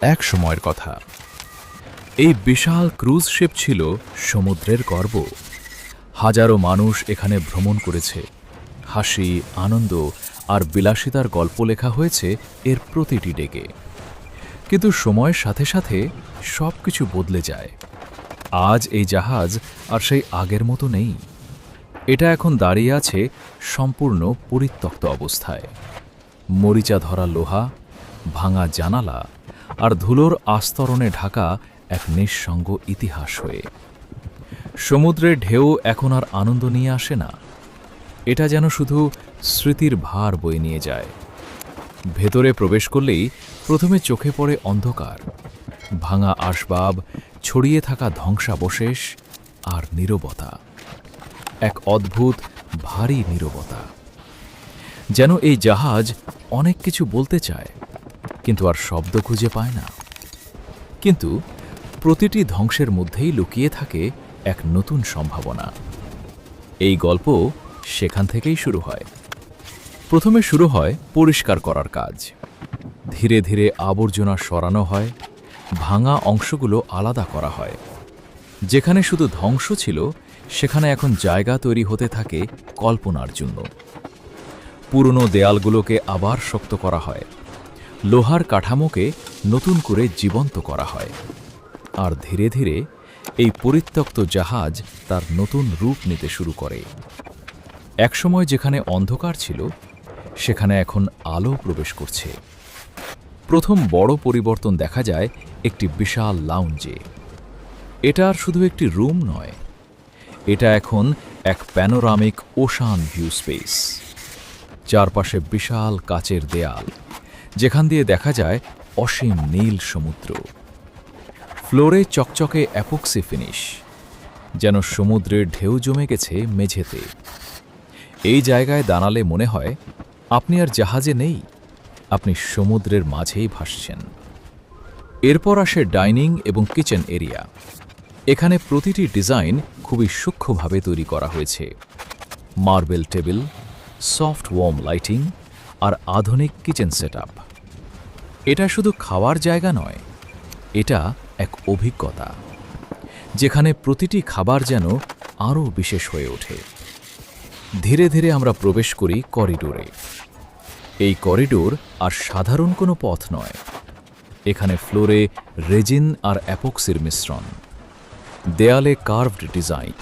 এক সময়ের কথা। এই বিশাল ক্রুজ শিপ ছিল সমুদ্রের গর্ব। হাজারো মানুষ এখানে ভ্রমণ করেছে। হাসি, আনন্দ আর বিলাসিতার গল্প লেখা হয়েছে এর প্রতিটি ডেকে। কিন্তু সময়ের সাথে সাথে সব কিছু বদলে যায়। আজ এই জাহাজ আর সেই আগের মতো নেই। এটা এখন দাঁড়িয়ে আছে সম্পূর্ণ পরিত্যক্ত অবস্থায়। মরিচা ধরা লোহা, ভাঙা জানালা আর ধুলোর আস্তরণে ঢাকা এক নিঃসঙ্গ ইতিহাস হয়ে। সমুদ্রের ঢেউ এখন আর আনন্দ নিয়ে আসে না। এটা যেন শুধু স্মৃতির ভার বয়ে নিয়ে যায়। ভেতরে প্রবেশ করলেই প্রথমে চোখে পড়ে অন্ধকার, ভাঙা আসবাব, ছড়িয়ে থাকা ধ্বংসাবশেষ আর নীরবতা। এক অদ্ভুত ভারী নীরবতা। যেন এই জাহাজ অনেক কিছু বলতে চায়, কিন্তু আর শব্দ খুঁজে পায় না। কিন্তু প্রতিটি ধ্বংসের মধ্যেই লুকিয়ে থাকে এক নতুন সম্ভাবনা। এই গল্প সেখান থেকেই শুরু হয়। প্রথমে শুরু হয় পরিষ্কার করার কাজ। ধীরে ধীরে আবর্জনা সরানো হয়, ভাঙা অংশগুলো আলাদা করা হয়। যেখানে শুধু ধ্বংস ছিল, সেখানে এখন জায়গা তৈরি হতে থাকে কল্পনার জন্য। পুরনো দেয়ালগুলোকে আবার শক্ত করা হয়, লোহার কাঠামোকে নতুন করে জীবন্ত করা হয়। আর ধীরে ধীরে এই পরিত্যক্ত জাহাজ তার নতুন রূপ নিতে শুরু করে। একসময় যেখানে অন্ধকার ছিল, সেখানে এখন আলো প্রবেশ করছে। প্রথম বড় পরিবর্তন দেখা যায় একটি বিশাল লাউঞ্জে। এটা আর শুধু একটি রুম নয়, এটা এখন এক প্যানোরামিক ওশান ভিউ স্পেস। চারপাশে বিশাল কাচের দেয়াল, যেখান দিয়ে দেখা যায় অসীম নীল সমুদ্র। ফ্লোরে চকচকে অ্যাপক্সি ফিনিশ, যেন সমুদ্রের ঢেউ জমে গেছে মেঝেতে। এই জায়গায় দাঁড়ালে মনে হয় আপনি আর জাহাজে নেই, আপনি সমুদ্রের মাঝেই ভাসছেন। এরপর আসে ডাইনিং এবং কিচেন এরিয়া। এখানে প্রতিটি ডিজাইন খুবই সূক্ষ্মভাবে তৈরি করা হয়েছে। Marble table, soft warm lighting আর আধুনিক কিচেন সেটআপ। এটা শুধু খাওয়ার জায়গা নয়, এটা এক অভিজ্ঞতা, যেখানে প্রতিটি খাবার যেন আরও বিশেষ হয়ে ওঠে। ধীরে ধীরে আমরা প্রবেশ করি করিডোরে। এই করিডোর আর সাধারণ কোনো পথ নয়। এখানে ফ্লোরে রেজিন আর অ্যাপক্সির মিশ্রণ, দেয়ালে কার্ভড ডিজাইন